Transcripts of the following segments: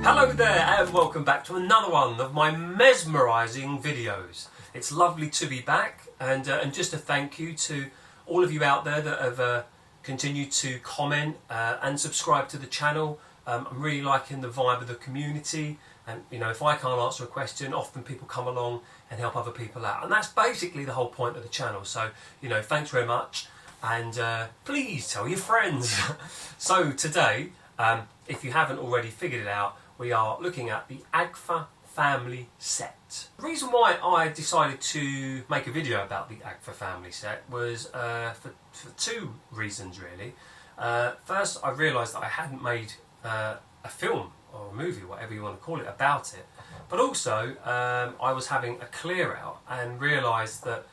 Hello there and welcome back to another one of my mesmerising videos. It's lovely to be back and just a thank you to all of you out there that have continued to comment and subscribe to the channel. I'm really liking the vibe of the community, and you know, if I can't answer a question, often people come along and help other people out, and that's basically the whole point of the channel. So you know, thanks very much, and please tell your friends. So today, if you haven't already figured it out, we are looking at the Agfa Family Set. The reason why I decided to make a video about the Agfa Family Set was for two reasons really. First, I realised that I hadn't made a film or a movie, whatever you want to call it, about it. But also, I was having a clear out and realised that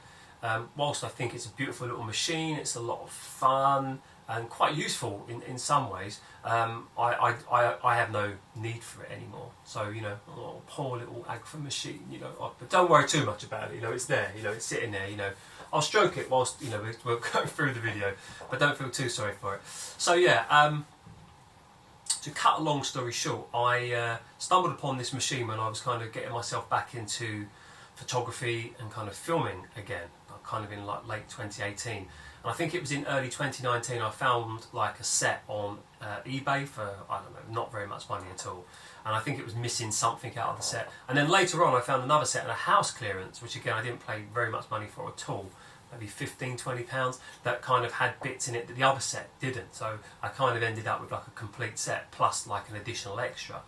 whilst I think it's a beautiful little machine, it's a lot of fun and quite useful in some ways, I have no need for it anymore. So you know, oh, poor little Agfa machine, you know. But don't worry too much about it. You know, it's there. You know, it's sitting there. You know, I'll stroke it whilst you know we're going through the video, but don't feel too sorry for it. So yeah, to cut a long story short, I stumbled upon this machine when I was kind of getting myself back into photography and kind of filming again, kind of in like late 2018. And I think it was in early 2019 I found like a set on eBay for, I don't know, not very much money at all. And I think it was missing something out of the set. And then later on I found another set at a house clearance, which again I didn't pay very much money for at all. Maybe 15, 20 pounds, that kind of had bits in it that the other set didn't. So I kind of ended up with like a complete set plus like an additional extra.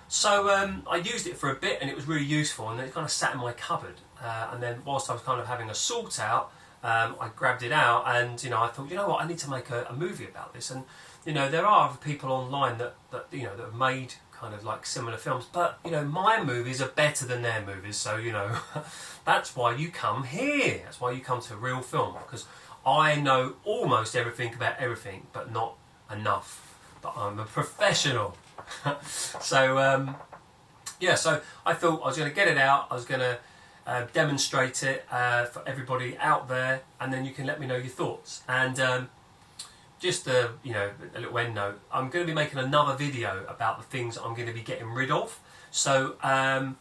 So I used it for a bit and it was really useful, and then it kind of sat in my cupboard. And then whilst I was kind of having a sort out, I grabbed it out and you know, I thought, you know what, I need to make a movie about this. And you know, there are other people online that you know, that have made kind of like similar films, but you know, my movies are better than their movies, so you know, that's why you come here. That's why you come to Real Film, because I know almost everything about everything, but not enough. But I'm a professional. So yeah, so I thought I was going to get it out. I was going to demonstrate it for everybody out there, and then you can let me know your thoughts. And just you know, a little end note, I'm going to be making another video about the things I'm going to be getting rid of. So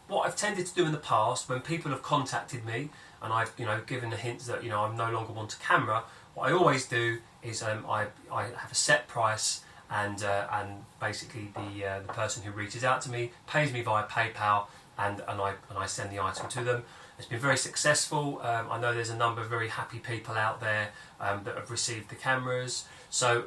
what I've tended to do in the past, when people have contacted me and I've you know, given the hints that you know, I no longer want a camera, what I always do is I have a set price, and basically the person who reaches out to me pays me via PayPal, and I send the item to them. It's been very successful. I know there's a number of very happy people out there that have received the cameras. So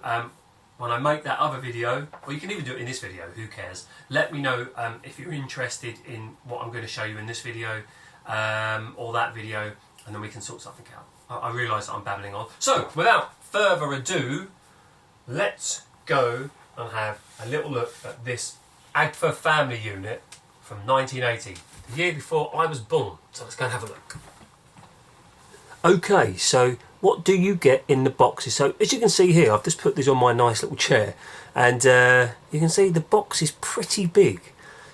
when I make that other video, or you can even do it in this video, who cares? Let me know if you're interested in what I'm going to show you in this video or that video, and then we can sort something out. I realise that I'm babbling on. So without further ado, let's go and have a little look at this Agfa family unit from 1980, the year before I was born. So let's go and have a look. Okay, so what do you get in the boxes? So as you can see here, I've just put these on my nice little chair, and you can see the box is pretty big.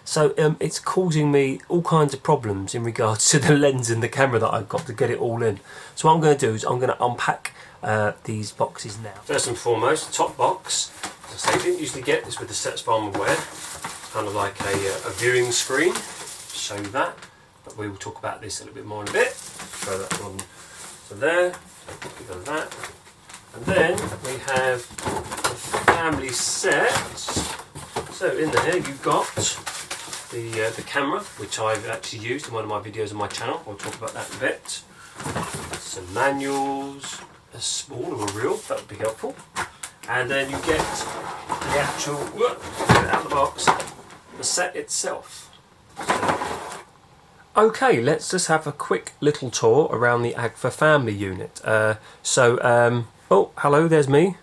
So it's causing me all kinds of problems in regards to the lens and the camera that I've got to get it all in. So what I'm going to do is I'm going to unpack these boxes now. First and foremost, the top box. As I say, you didn't usually get this with the sets, as far as I'm aware. Kind of like a viewing screen, show you that, but we will talk about this a little bit more in a bit. Throw that on to there, so of that, and then we have the family set. So in there you've got the camera, which I've actually used in one of my videos on my channel. We'll talk about that in a bit. Some manuals, a small or a reel, that would be helpful. And then you get the actual, get it out of the box, the set itself. Okay, let's just have a quick little tour around the Agfa family unit. Oh, hello, there's me.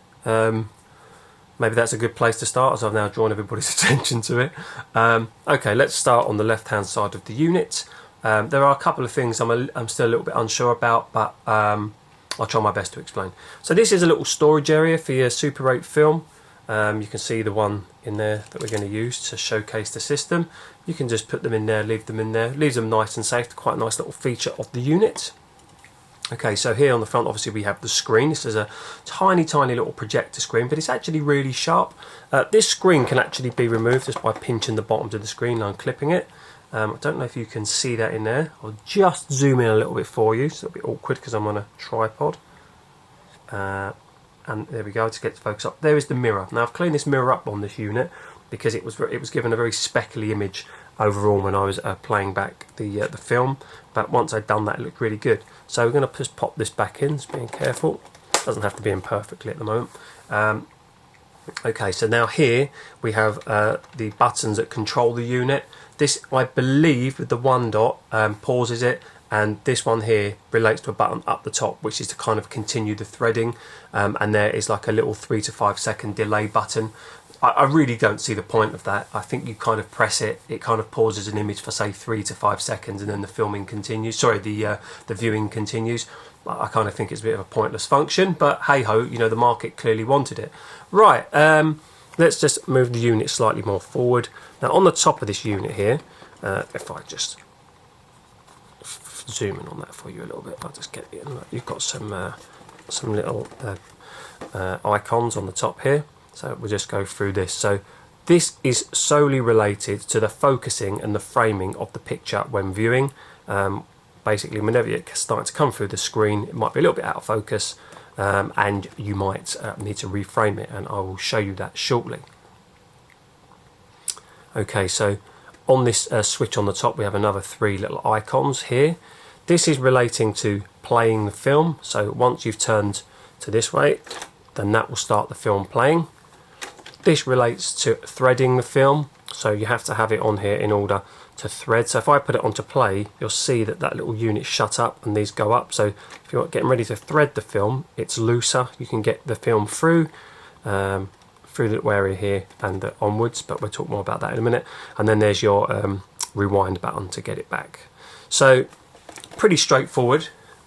Maybe that's a good place to start, as I've now drawn everybody's attention to it. Okay, let's start on the left-hand side of the unit. There are a couple of things I'm still a little bit unsure about, but I'll try my best to explain. So this is a little storage area for your Super 8 film. You can see the one in there that we're going to use to showcase the system. You can just put them in there, leave them in there, leaves them nice and safe. Quite a nice little feature of the unit. Okay, so here on the front, obviously we have the screen. This is a tiny little projector screen, but it's actually really sharp. This screen can actually be removed just by pinching the bottom of the screen and clipping it. I don't know if you can see that in there. I'll just zoom in a little bit for you, so it'll be awkward because I'm on a tripod. And there we go, to get the focus up. There is the mirror. Now I've cleaned this mirror up on this unit because it was given a very speckly image overall when I was playing back the film. But once I'd done that, it looked really good. So we're going to just pop this back in, just being careful. Doesn't have to be in perfectly at the moment. Okay, so now here we have the buttons that control the unit. This, I believe, with the one dot pauses it, and this one here relates to a button up the top, which is to kind of continue the threading, and there is like a little 3 to 5 second delay button. I really don't see the point of that. I think you kind of press it, it kind of pauses an image for say 3 to 5 seconds, and then the filming continues. Sorry, the viewing continues. I kind of think it's a bit of a pointless function, but hey ho, you know, the market clearly wanted it. Right, let's just move the unit slightly more forward. Now on the top of this unit here, if I just zoom in on that for you a little bit, I'll just get it in. You've got some little icons on the top here. So we'll just go through this. So this is solely related to the focusing and the framing of the picture when viewing. Basically, whenever it's starting to come through the screen, it might be a little bit out of focus, and you might need to reframe it, and I will show you that shortly. Okay, so on this switch on the top, we have another 3 little icons here. This is relating to playing the film. So once you've turned to this way, then that will start the film playing. This relates to threading the film, so you have to have it on here in order to thread. So if I put it onto play, you'll see that that little unit shut up and these go up. So if you're getting ready to thread the film, it's looser. You can get the film through the little area here and onwards, but we'll talk more about that in a minute. And then there's your rewind button to get it back. So pretty straightforward.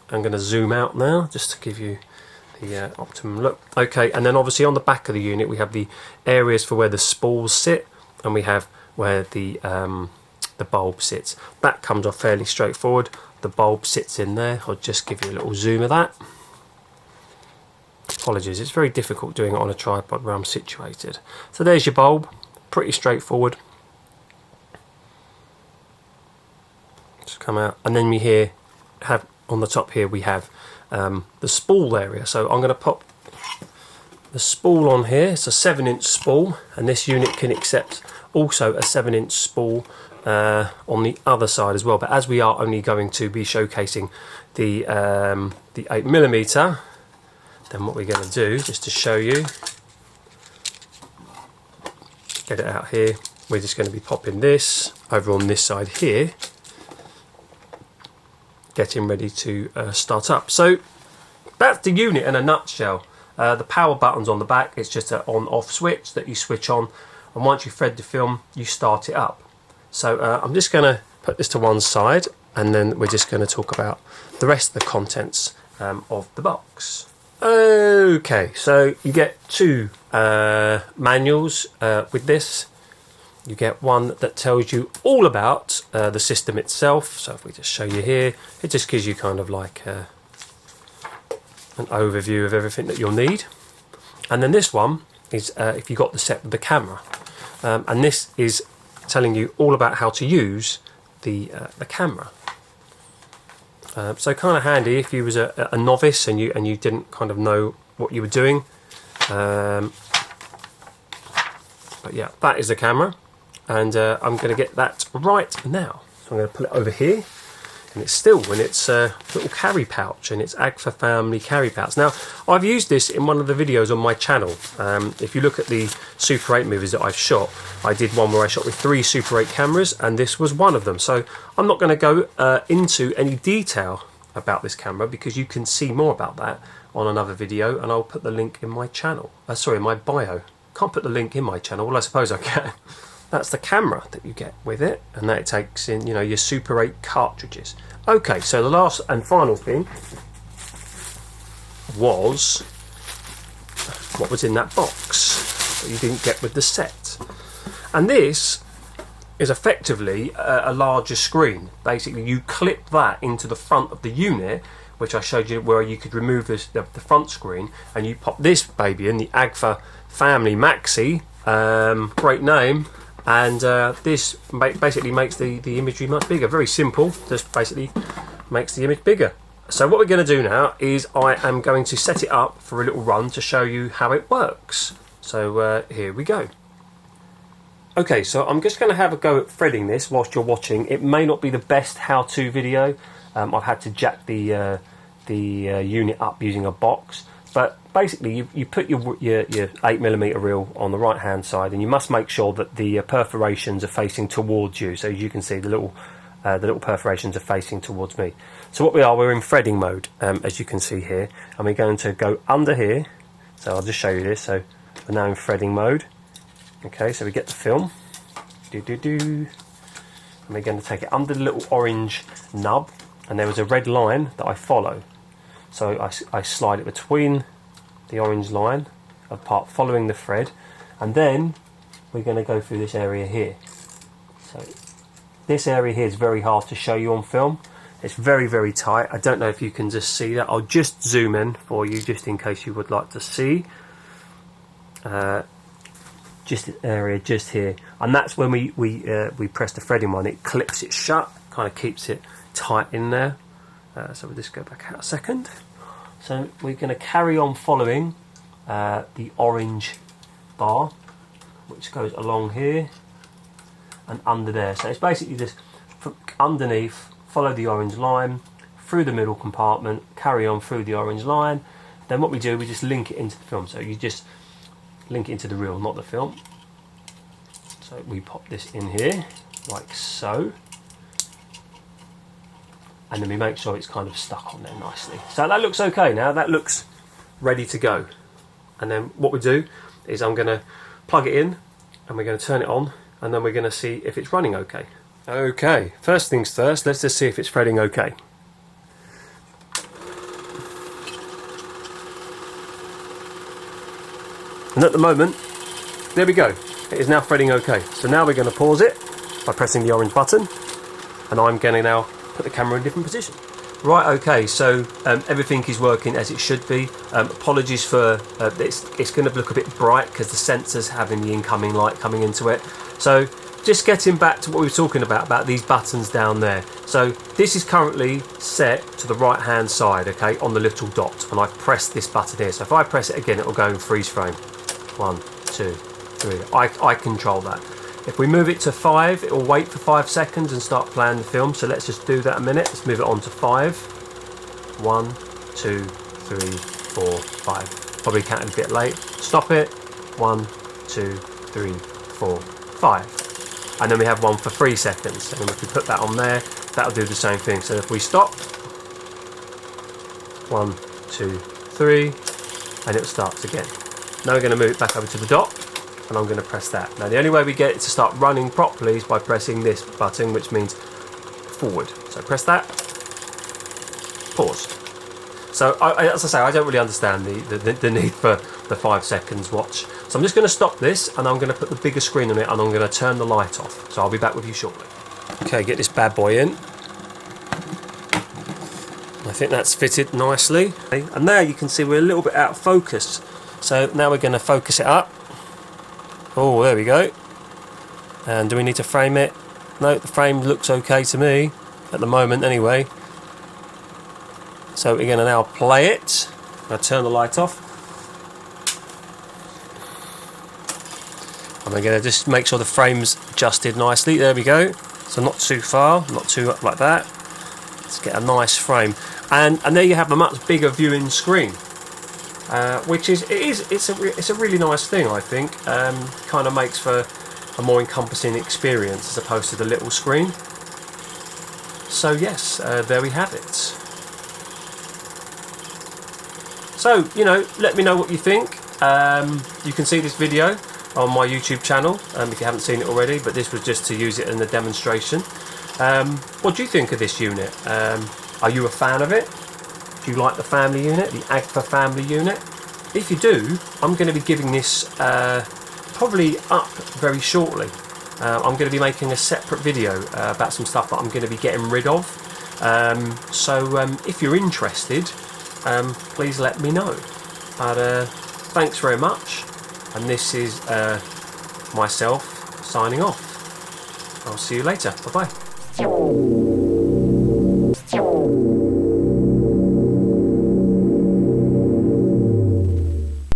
I'm going to zoom out now just to give you the optimum look. Okay, and then obviously on the back of the unit we have the areas for where the spools sit, and we have where the bulb sits. That comes off fairly straightforward. The bulb sits in there. I'll just give you a little zoom of that. Apologies, it's very difficult doing it on a tripod where I'm situated. So there's your bulb, pretty straightforward. Just come out, and then we here have on the top here we have the spool area. So I'm going to pop the spool on here. It's a 7-inch spool, and this unit can accept also a 7-inch spool on the other side as well. But as we are only going to be showcasing the 8mm, then what we're going to do, just to show you, get it out here, we're just going to be popping this over on this side here, getting ready to start up. So that's the unit in a nutshell. The power button's on the back. It's just an on-off switch that you switch on, and once you thread the film, you start it up. So I'm just going to put this to one side, and then we're just going to talk about the rest of the contents of the box. Okay, so you get 2 manuals with this. You get one that tells you all about the system itself. So if we just show you here, it just gives you kind of like an overview of everything that you'll need. And then this one is if you got the set with the camera, and this is telling you all about how to use the camera. So kind of handy if you was a novice and you didn't kind of know what you were doing. But yeah, that is the camera, and I'm going to get that right now. So I'm going to put it over here, and it's still in its little carry pouch, and it's Agfa Family carry pouch. Now I've used this in one of the videos on my channel. If you look at the Super 8 movies that I've shot, I did one where I shot with 3 Super 8 cameras, and this was one of them. So I'm not going to go into any detail about this camera because you can see more about that on another video, and I'll put the link in my channel. Sorry, my bio. Can't put the link in my channel. Well, I suppose I can. That's the camera that you get with it, and that it takes in, you know, your Super 8 cartridges. Okay, so the last and final thing was what was in that box that you didn't get with the set. And this is effectively a larger screen. Basically, you clip that into the front of the unit, which I showed you, where you could remove the front screen, and you pop this baby in, the Agfa Family Maxi, great name, and this basically makes the imagery much bigger. Very simple, just basically makes the image bigger. So what we're going to do now is I am going to set it up for a little run to show you how it works. So here we go. Okay, so I'm just going to have a go at threading this whilst you're watching. It may not be the best how-to video. I've had to jack the unit up using a box, but basically you put your 8mm reel on the right hand side, and you must make sure that the perforations are facing towards you. So as you can see, the little perforations are facing towards me. So what we're in threading mode, as you can see here, and we're going to go under here. So I'll just show you this. So we're now in threading mode. Okay, so we get the film, and we're going to take it under the little orange nub, and there is a red line that I follow. So I slide it between the orange line apart, following the thread, and then we're going to go through this area here. So this area here is very hard to show you on film. It's very, very tight. I don't know if you can just see that. I'll just zoom in for you, just in case you would like to see. Just an area just here, and that's when we press the threading one. It clips it shut, kind of keeps it tight in there. So we'll just go back out a second. So we're going to carry on following the orange bar, which goes along here and under there. So it's basically just from underneath, follow the orange line through the middle compartment, carry on through the orange line. Then what we do, we just link it into the film. So you just link it into the reel, not the film. So we pop this in here like so, and then we make sure it's kind of stuck on there nicely. So that looks okay now. That looks ready to go. And then what we do is I'm going to plug it in, and we're going to turn it on, and then we're going to see if it's running okay. Okay, first things first, let's just see if it's threading okay. And at the moment, there we go. It is now threading okay. So now we're going to pause it by pressing the orange button, and I'm going to now put the camera in a different position. Right, okay, so everything is working as it should be. Apologies for it's going to look a bit bright because the sensor's having the incoming light coming into it. So just getting back to what we were talking about these buttons down there. So this is currently set to the right hand side, okay, on the little dot, and I've pressed this button here. So if I press it again, it will go in freeze frame. 1, 2, 3. I control that. If we move it to 5, it will wait for 5 seconds and start playing the film. So let's just do that a minute. Let's move it on to 5. 1, 2, 3, 4, 5. Probably counting a bit late. Stop it. 1, 2, 3, 4, 5. And then we have one for 3 seconds. And if we put that on there, that'll do the same thing. So if we stop, 1, 2, 3, and it starts again. Now we're going to move it back over to the dot, and I'm going to press that. Now the only way we get it to start running properly is by pressing this button, which means forward. So press that, pause. So as I say, I don't really understand the need for the 5 seconds watch. So I'm just going to stop this, and I'm going to put the bigger screen on it, and I'm going to turn the light off. So I'll be back with you shortly. Okay, get this bad boy in. I think that's fitted nicely. And now you can see we're a little bit out of focus. So now we're going to focus it up. Oh, there we go. And do we need to frame it? No, the frame looks okay to me, at the moment anyway. So we're going to now play it. I'll turn the light off. And we're going to just make sure the frame's adjusted nicely. There we go. So not too far, not too up like that. Let's get a nice frame. And there you have a much bigger viewing screen. Which it's a really nice thing, I think. Kind of makes for a more encompassing experience as opposed to the little screen. So yes, there we have it. So, you know, let me know what you think. You can see this video on my YouTube channel if you haven't seen it already, but this was just to use it in the demonstration. What do you think of this unit? Are you a fan of it? Do you like the family unit, the Agfa family unit? If you do, I'm going to be giving this probably up very shortly. I'm going to be making a separate video about some stuff that I'm going to be getting rid of. If you're interested, please let me know. But thanks very much, and this is myself signing off. I'll see you later. Bye bye.